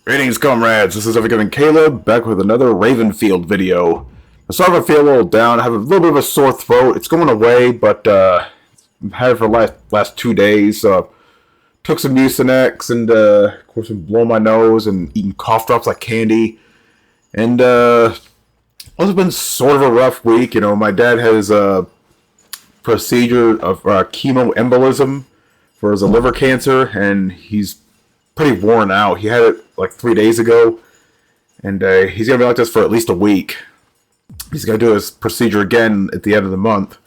Greetings, comrades. This is Evergiven Caleb, back with another Ravenfield video. I'm sorry if I feel a little down. I have a little bit of a sore throat. It's going away, but I've had it for the last 2 days. Took some Mucinex and, of course, been blowing my nose and eating cough drops like candy. And it's been sort of a rough week. You know, my dad has a procedure of chemoembolism for his liver cancer, and he's pretty worn out. He had it like 3 days ago, and he's gonna be like this for at least a week. He's gonna do his procedure again at the end of the month.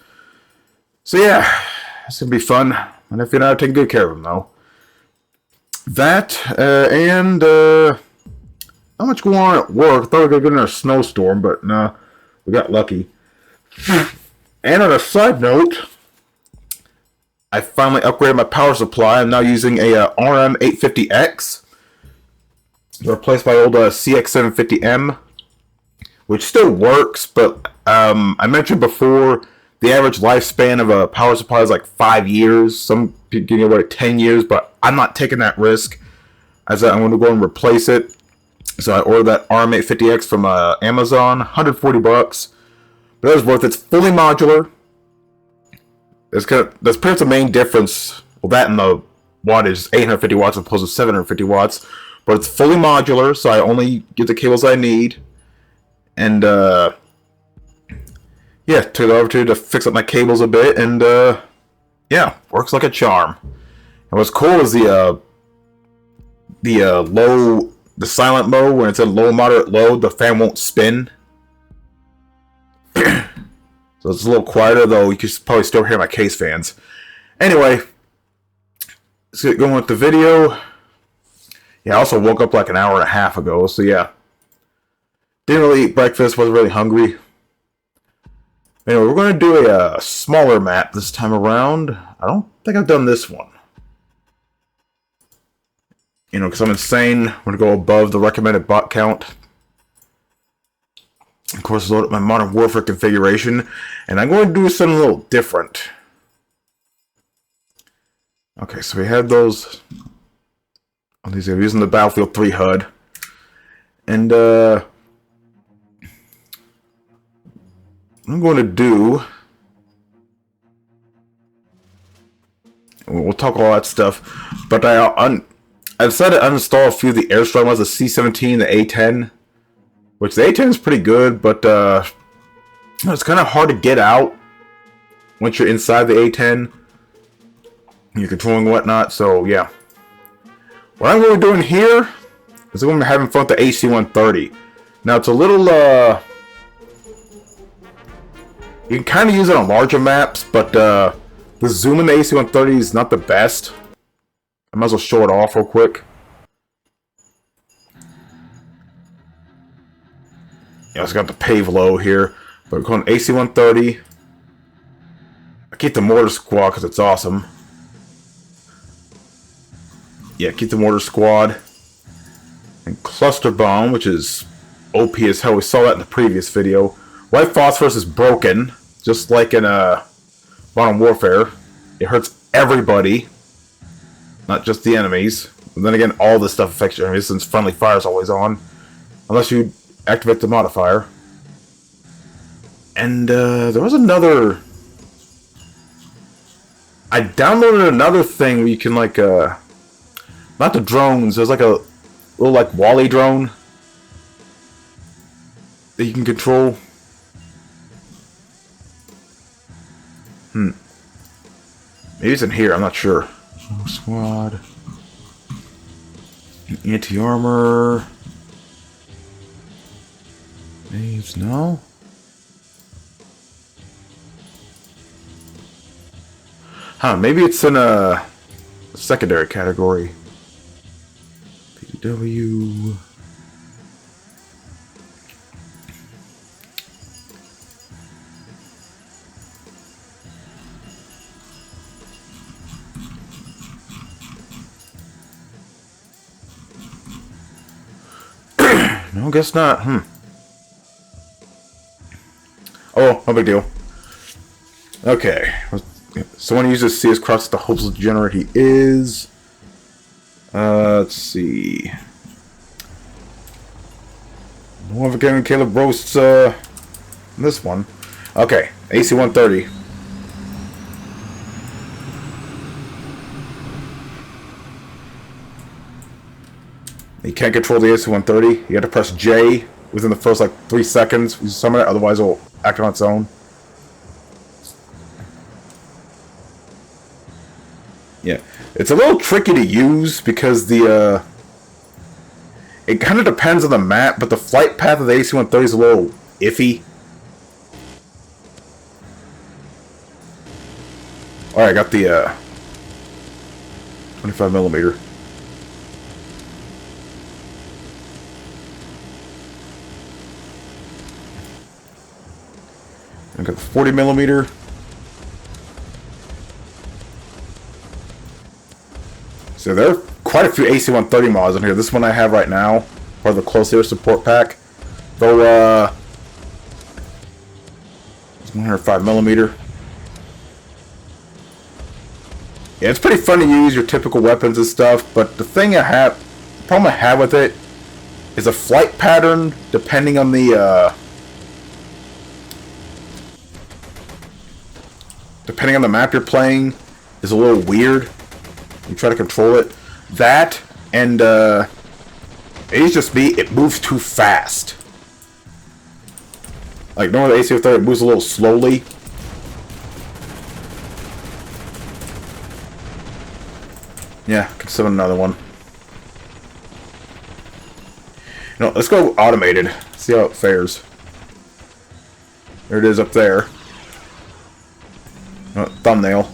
So yeah, it's gonna be fun. And if you're not taking good care of him, though. That and not much going on at work. I thought we were gonna get in a snowstorm, but nah, we got lucky. And on a side note, I finally upgraded my power supply. I'm now using a RM850X to replace my old CX750M, which still works, but I mentioned before the average lifespan of a power supply is like 5 years. Some people get away 10 years, but I'm not taking that risk. I'm going to go and replace it. So I ordered that RM850X from Amazon, $140, but it was worth it. It's fully modular. That's pretty much the main difference. Well, that and the wattage, 850 watts as opposed to 750 watts. But it's fully modular, so I only get the cables I need. And, yeah, took the opportunity to fix up my cables a bit, and, yeah, works like a charm. And what's cool is the silent mode, when it's in low moderate load, the fan won't spin. So it's a little quieter, though you can probably still hear my case fans. Anyway, let's get going with the video. Yeah, I also woke up like an hour and a half ago, so yeah. Didn't really eat breakfast, wasn't really hungry. Anyway, we're going to do a smaller map this time around. I don't think I've done this one. You know, because I'm insane. I'm going to go above the recommended bot count. Of course, load up my Modern Warfare configuration, and I'm going to do something a little different. Okay, so we had those. I'm using the Battlefield 3 HUD, and I'm going to do. We'll talk all that stuff, but I've decided to uninstall a few of the Airstrike ones, the C17, the A10. Which the A10 is pretty good, but it's kind of hard to get out once you're inside the A10. You're controlling whatnot, so yeah. What I'm really doing here is I'm going to be having fun with the AC-130. Now it's a little, you can kind of use it on larger maps, but the zoom in the AC-130 is not the best. I might as well show it off real quick. Yeah, it's got the pave low here, but we're calling AC-130. I keep the mortar squad because it's awesome. Yeah, keep the mortar squad. And cluster bomb, which is OP as hell. We saw that in the previous video. White phosphorus is broken, just like in Modern Warfare. It hurts everybody, not just the enemies. And then again, all this stuff affects your enemies since friendly fire is always on, unless you activate the modifier. And there was another. I downloaded another thing where you can like not the drones. There's like a little like Wally drone that you can control. Maybe it's in here. I'm not sure. Squad. Anti-armor. No. Maybe it's in a secondary category. PW. No, guess not. Oh, no big deal. Okay. Someone uses CS Cross the hopeless degenerate he is. Let's see. More of a game Caleb roasts this one. Okay, AC-130. You can't control the AC-130. You have to press J within the first like 3 seconds. You summon it, otherwise it will act on its own. Yeah, it's a little tricky to use because the it kind of depends on the map, but the flight path of the AC-130 is a little iffy. Alright, I got the 25mm. I got the 40mm. So there are quite a few AC-130 mods in here. This one I have right now, part of the Corsair support pack. Though, it's 105mm. Yeah, it's pretty fun to use your typical weapons and stuff, but the problem I have with it is a flight pattern depending on the, depending on the map you're playing is a little weird. You try to control it. That, and, it's just me, it moves too fast. Like, normally the AC-130, it moves a little slowly. Yeah, consider another one. You know, let's go automated. See how it fares. There it is up there. Thumbnail.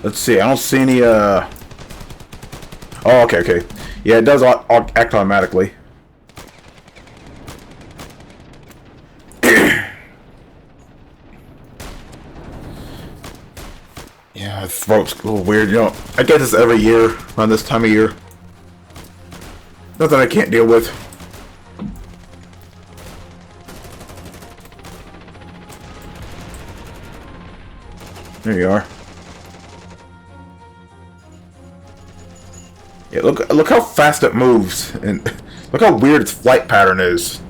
Let's see, I don't see any, Oh, okay. Yeah, it does act automatically. Yeah, my throat's a little weird, you know. I get this every year, around this time of year. Nothing I can't deal with. There you are. Yeah, look how fast it moves, and look how weird its flight pattern is.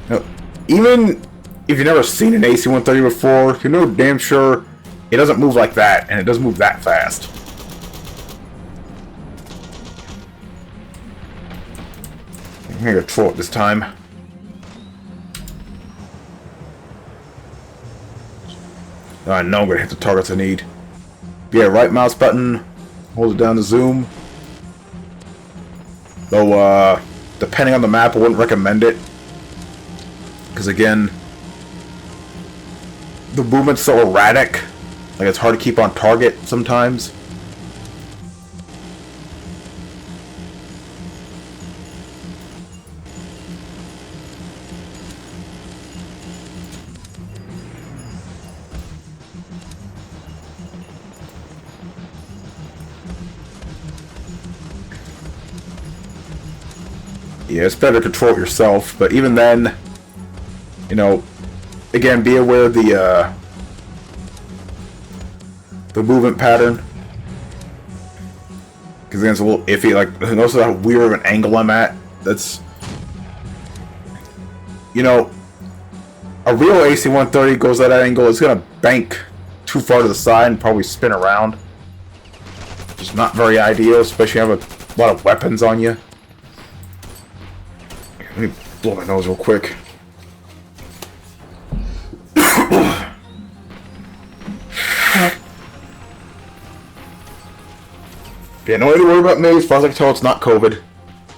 Now, even if you've never seen an AC-130 before, you know damn sure it doesn't move like that, and it doesn't move that fast. I'm gonna control it this time. I know I'm gonna hit the targets I need. Yeah, right mouse button, hold it down to zoom. Though, depending on the map, I wouldn't recommend it. Because again, the movement's so erratic, like it's hard to keep on target sometimes. Yeah, it's better to control it yourself, but even then, you know, again, be aware of the movement pattern. Because again, it's a little iffy, like, notice how weird of an angle I'm at. That's, you know, a real AC-130 goes at that angle, it's going to bank too far to the side and probably spin around. Just not very ideal, especially if you have a lot of weapons on you. Let me blow my nose real quick. Yeah, no need to worry about me. As far as I can tell, it's not COVID.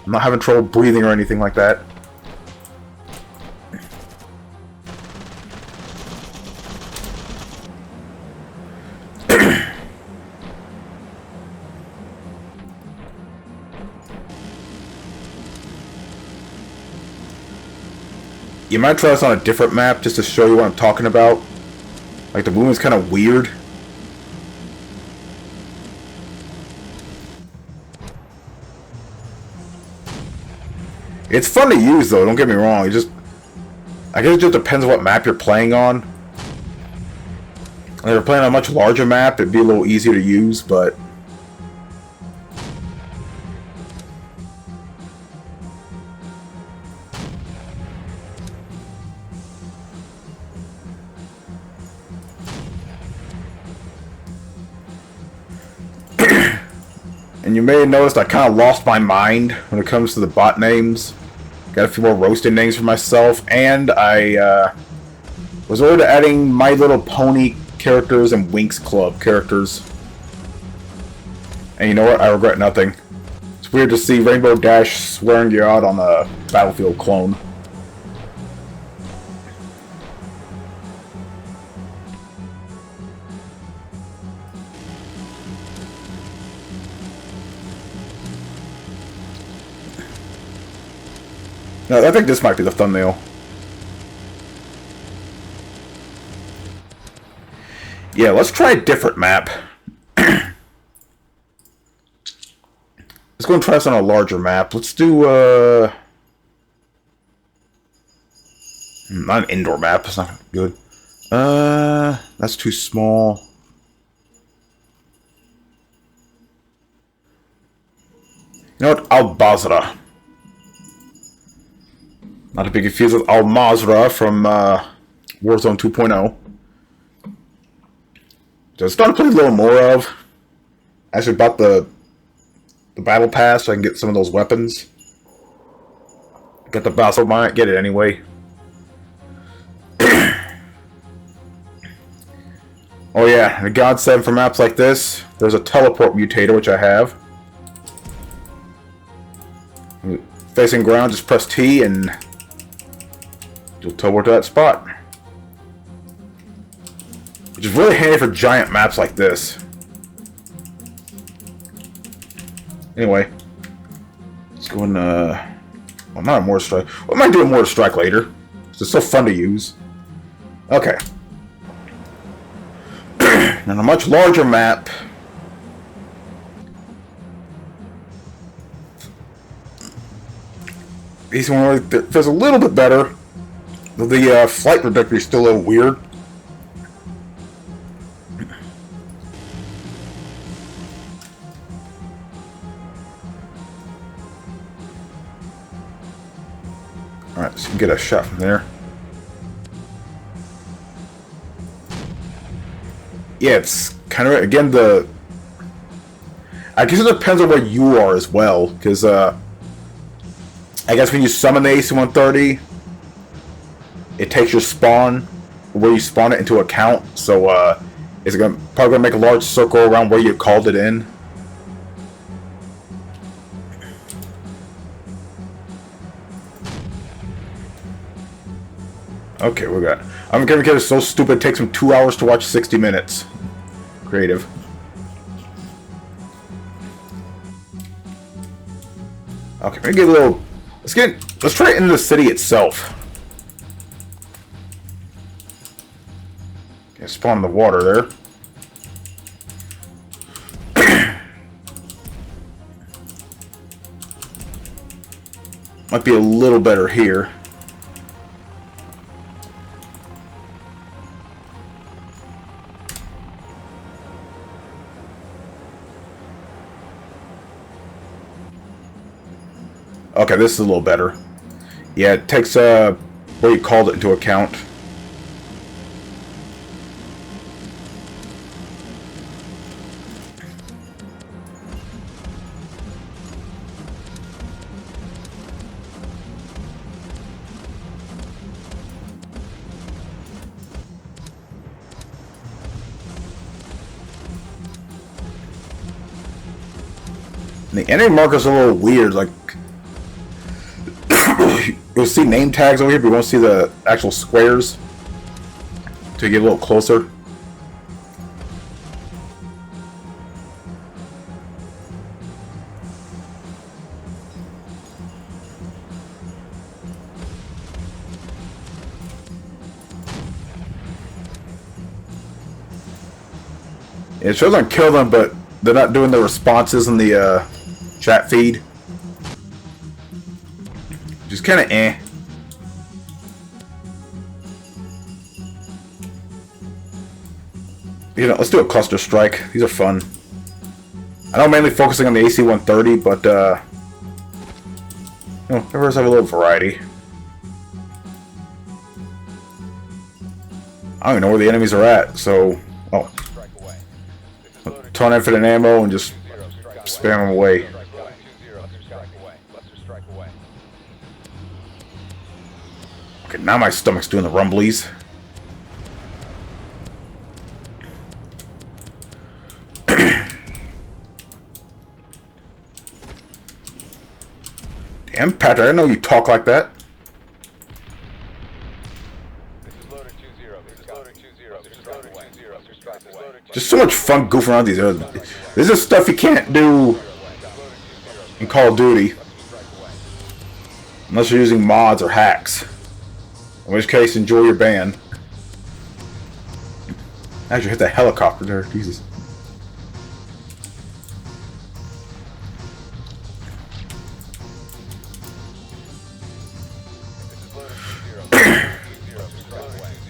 I'm not having trouble breathing or anything like that. You might try this on a different map just to show you what I'm talking about. Like, the movement's kind of weird. It's fun to use, though, don't get me wrong. I guess it just depends on what map you're playing on. If you're playing on a much larger map, it'd be a little easier to use, but... And you may have noticed I kind of lost my mind when it comes to the bot names. Got a few more roasted names for myself, and I was ordered adding My Little Pony characters and Winx Club characters. And you know what? I regret nothing. It's weird to see Rainbow Dash swearing you out on a Battlefield clone. No, I think this might be the thumbnail. Yeah, let's try a different map. Let's go and try this on a larger map. Let's do, not an indoor map. That's not good. That's too small. You know what? Al-Basra. Not to be confused with Al-Mazrah from Warzone 2.0. Just starting to play a little more of. Actually bought the battle pass so I can get some of those weapons. Get the boss, so might get it anyway. Oh yeah, and a godsend for maps like this, there's a teleport mutator which I have. Facing ground, just press T and you'll teleport to that spot. Which is really handy for giant maps like this. Anyway, let's go and, well, not a Mortar Strike. We might do a Mortar Strike later. It's so fun to use. Okay. Now, on a much larger map. This one feels a little bit better. The flight trajectory is still a little weird. Alright, so you can get a shot from there. Yeah, it's kind of, again, I guess it depends on where you are as well, because, I guess when you summon the AC-130, it takes your spawn, where you spawn it, into account, so, it's probably going to make a large circle around where you called it in. Okay, we got. I'm gonna get it so stupid it takes him 2 hours to watch 60 minutes. Creative. Okay, maybe get a little. Let's try it into the city itself. Okay, spawn in the water there. Might be a little better here. Okay, this is a little better. Yeah, it takes what you called it into account. And the enemy marker's a little weird, like you'll see name tags over here, but you won't see the actual squares to get a little closer. It shows on kill them, but they're not doing the responses in the chat feed. Just kind of eh. You know, let's do a cluster strike. These are fun. I know I'm mainly focusing on the AC-130, but you know, everyone's have a little variety. I don't even know where the enemies are at, so oh, a ton of infinite ammo and just spam them away. Okay, now my stomach's doing the rumblies. Damn, Patrick, I didn't know you talk like that. Just so much fun goofing around these areas. This is stuff you can't do in Call of Duty unless you're using mods or hacks. In which case, enjoy your ban. Actually, hit that helicopter there. Jesus.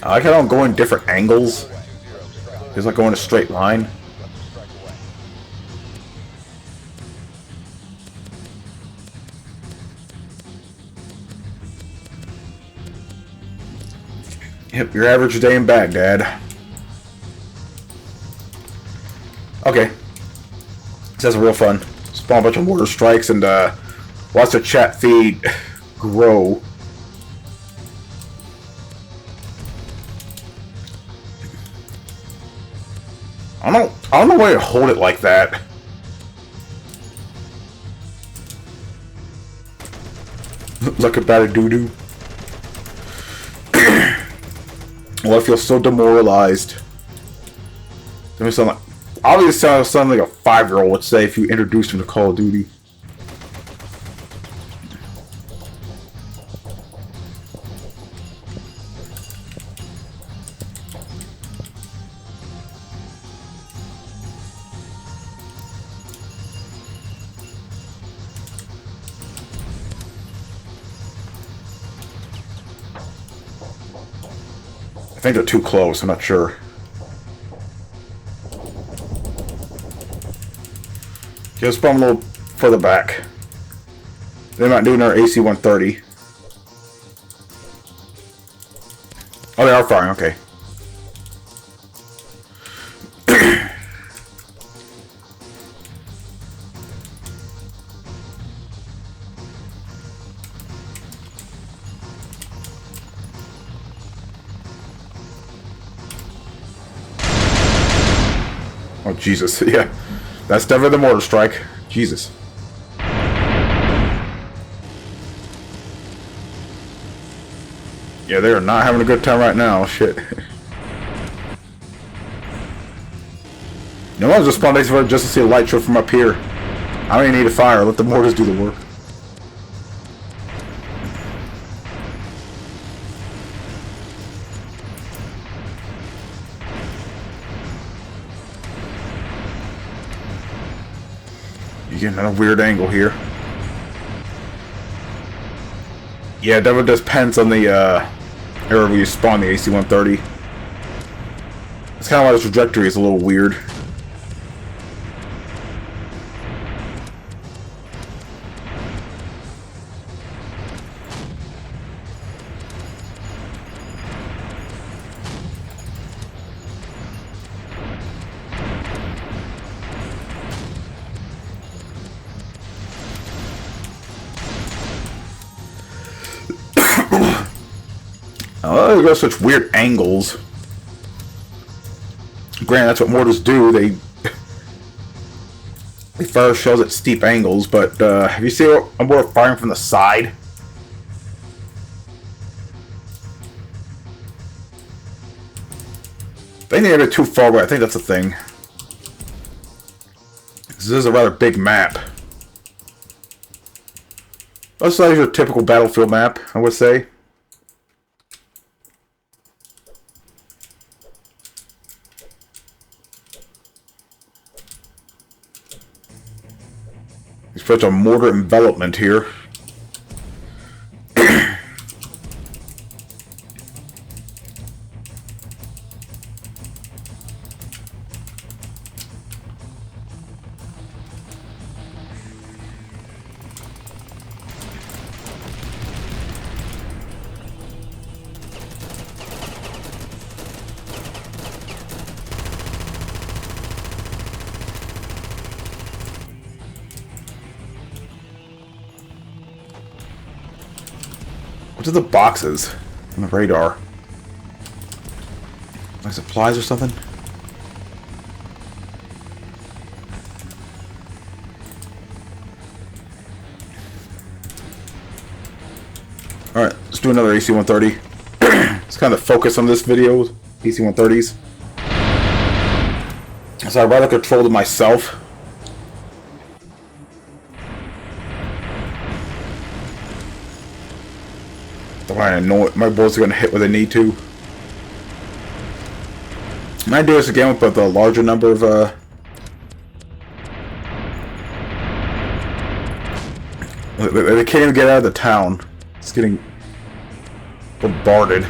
I like how I don't go in different angles. It's like going a straight line. Yep, your average day in Baghdad. Okay. This is real fun. Spawn a bunch of mortar strikes and watch the chat feed grow. I don't know why you hold it like that. Like a bad doo-doo. Well, I feel so demoralized. Doesn't sound like, obviously sound like a 5-year-old would say if you introduced him to Call of Duty. I think they're too close, I'm not sure. Just spawn a little further back. They're not doing our AC-130. Oh, they are firing, okay. Oh, Jesus. Yeah. That's definitely the mortar strike. Jesus. Yeah, they are not having a good time right now. Shit. No one's just spawned just to see a light show from up here. I don't even need to fire. Let the mortars do the work. You getting at a weird angle here. Yeah, it definitely depends on the area where you spawn the AC-130. That's kind of why the trajectory is a little weird. Oh, they got such weird angles. Granted, that's what mortars do. They fire shells at steep angles, but have you seen a mortar firing from the side? They need to get too far away. I think that's the thing. This is a rather big map. That's like your typical Battlefield map, I would say. Such a mortar envelopment here. What are the boxes on the radar? Like supplies or something? Alright, let's do another AC-130. It's kind of the focus on this video, AC-130s. So I'd rather control it myself. Don't want to annoy it. My boards are going to hit where they need to. I might do this again with the larger number of they can't even get out of the town. It's getting bombarded.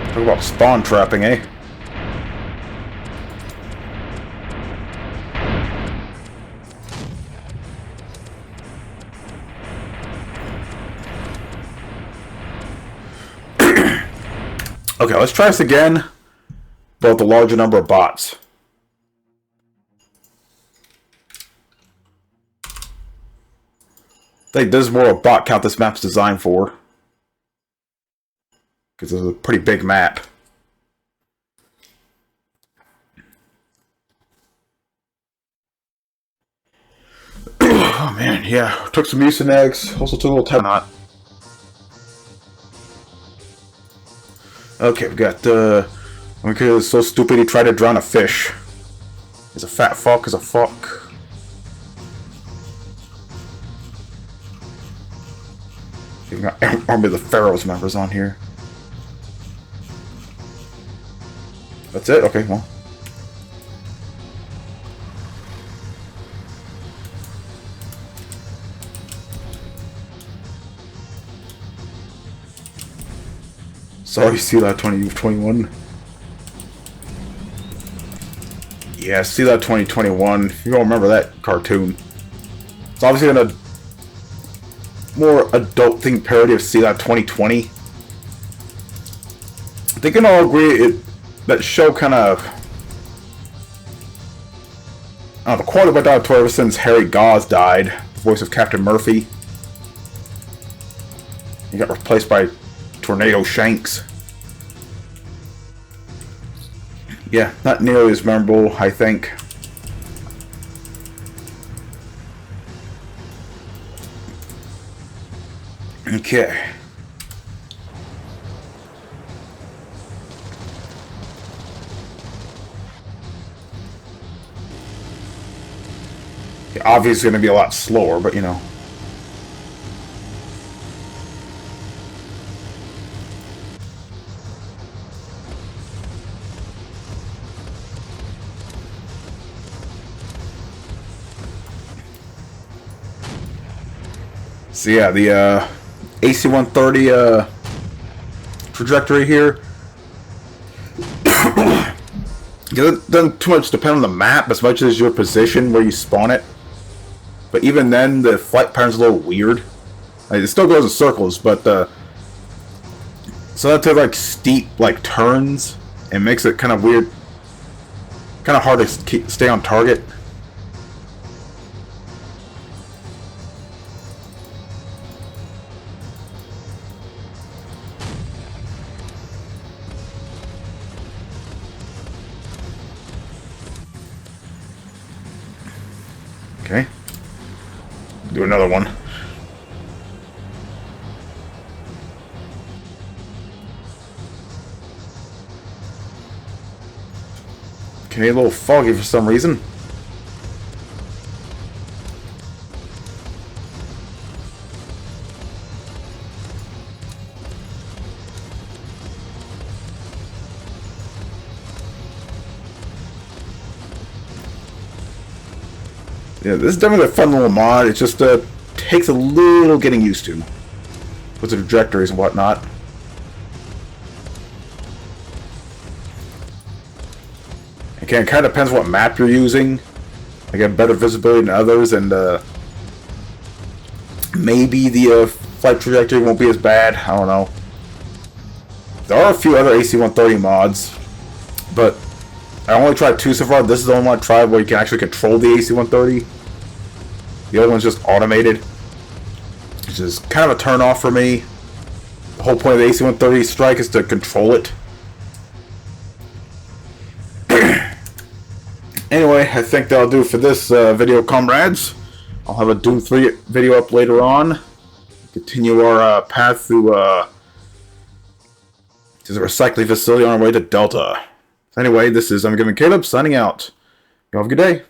Talk about spawn trapping, eh? Okay, let's try this again, but with a larger number of bots. I think this is more of a bot count this map's designed for. Because it's a pretty big map. Oh man, yeah. Took some Mucinex, also took a little Tylenol. Okay, we've got, because it's so stupid he tried to drown a fish. He's a fat fuck, is a fuck. You've got Army of the Pharaohs members on here. That's it? Okay, well. Sorry, see that 2021. Yeah, see that 2021. If you don't remember that cartoon, it's obviously a more adult themed parody of See That 2020. I think we can all agree that show kind of, the quality went down to ever since Harry Gause died, the voice of Captain Murphy. He got replaced by Tornado Shanks. Yeah, not nearly as memorable, I think. Okay. Yeah, obviously going to be a lot slower, but you know. So yeah, the AC-130 trajectory here. It doesn't too much depend on the map as much as your position where you spawn it. But even then, the flight pattern's a little weird. Like, it still goes in circles, but so that takes like steep like turns and makes it kind of weird, kind of hard to stay on target. Okay. Do another one. Okay, a little foggy for some reason. Yeah, this is definitely a fun little mod. It just takes a little getting used to with the trajectories and whatnot. Again, it kind of depends what map you're using. I get better visibility than others, and maybe the flight trajectory won't be as bad. I don't know. There are a few other AC-130 mods, but I only tried 2 so far. This is the only one I tried where you can actually control the AC-130. The other one's just automated, which is kind of a turn off for me. The whole point of the AC-130 Strike is to control it. Anyway, I think that'll do for this video, comrades. I'll have a Doom 3 video up later on. Continue our path through to the recycling facility on our way to Delta. Anyway, this is I'm Giving Caleb signing out. You have a good day.